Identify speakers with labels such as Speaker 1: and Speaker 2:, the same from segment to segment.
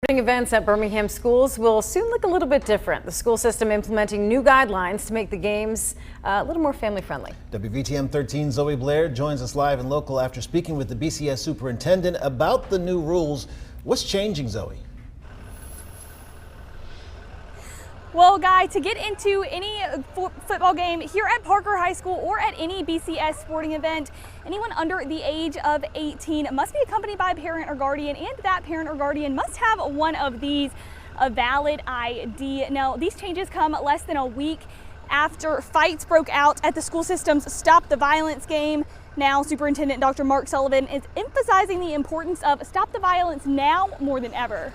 Speaker 1: Sporting events at Birmingham schools will soon look a little bit different. The school system implementing new guidelines to make the games a little more family friendly.
Speaker 2: WVTM 13 Zoe Blair joins us live and local after speaking with the BCS superintendent about the new rules. What's changing, Zoe?
Speaker 3: Well, Guy, to get into any football game here at Parker High School or at any BCS sporting event, anyone under the age of 18 must be accompanied by a parent or guardian, and that parent or guardian must have one of these, a valid ID. Now, these changes come less than a week after fights broke out at the school system's Stop the Violence game. Now, Superintendent Dr. Mark Sullivan is emphasizing the importance of Stop the Violence now more than ever.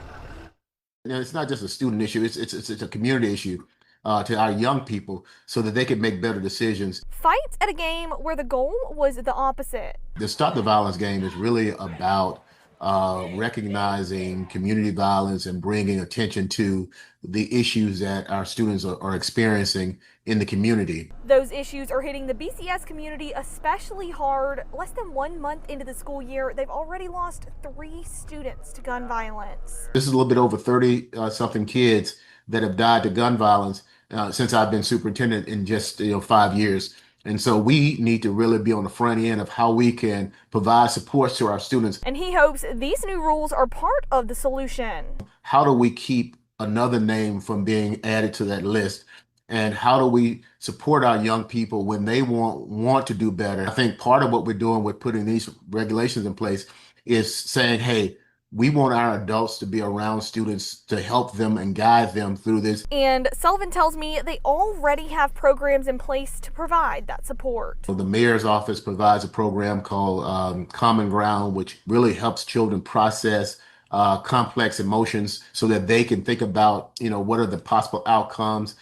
Speaker 4: You know, it's not just a student issue, it's a community issue to our young people so that they can make better decisions.
Speaker 3: Fights at a game where the goal was the opposite.
Speaker 4: The Stop the Violence game is really about recognizing community violence and bringing attention to the issues that our students are experiencing in the community.
Speaker 3: Those issues are hitting the BCS community especially hard. Less than 1 month into the school year, they've already lost 3 students to gun violence.
Speaker 4: This is a little bit over 30 something kids that have died to gun violence since I've been superintendent in just 5 years. And so we need to really be on the front end of how we can provide support to our students.
Speaker 3: And he hopes these new rules are part of the solution.
Speaker 4: How do we keep another name from being added to that list? And how do we support our young people when they want to do better? I think part of what we're doing with putting these regulations in place is saying, hey, we want our adults to be around students to help them and guide them through this.
Speaker 3: And Sullivan tells me they already have programs in place to provide that support.
Speaker 4: The mayor's office provides a program called Common Ground, which really helps children process complex emotions so that they can think about, what are the possible outcomes.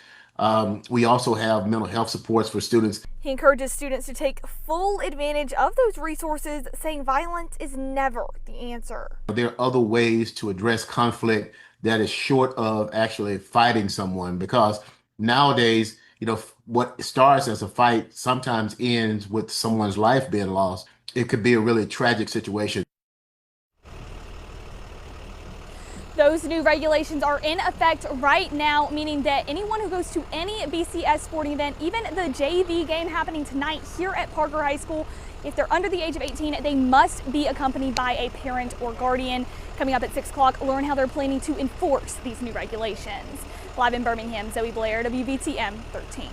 Speaker 4: We also have mental health supports for students.
Speaker 3: He encourages students to take full advantage of those resources, saying violence is never the answer.
Speaker 4: There are other ways to address conflict that is short of actually fighting someone, because nowadays, what starts as a fight sometimes ends with someone's life being lost. It could be a really tragic situation.
Speaker 3: Those new regulations are in effect right now, meaning that anyone who goes to any BCS sporting event, even the JV game happening tonight here at Parker High School, if they're under the age of 18, they must be accompanied by a parent or guardian. Coming up at 6 o'clock, learn how they're planning to enforce these new regulations. Live in Birmingham, Zoe Blair, WVTM 13.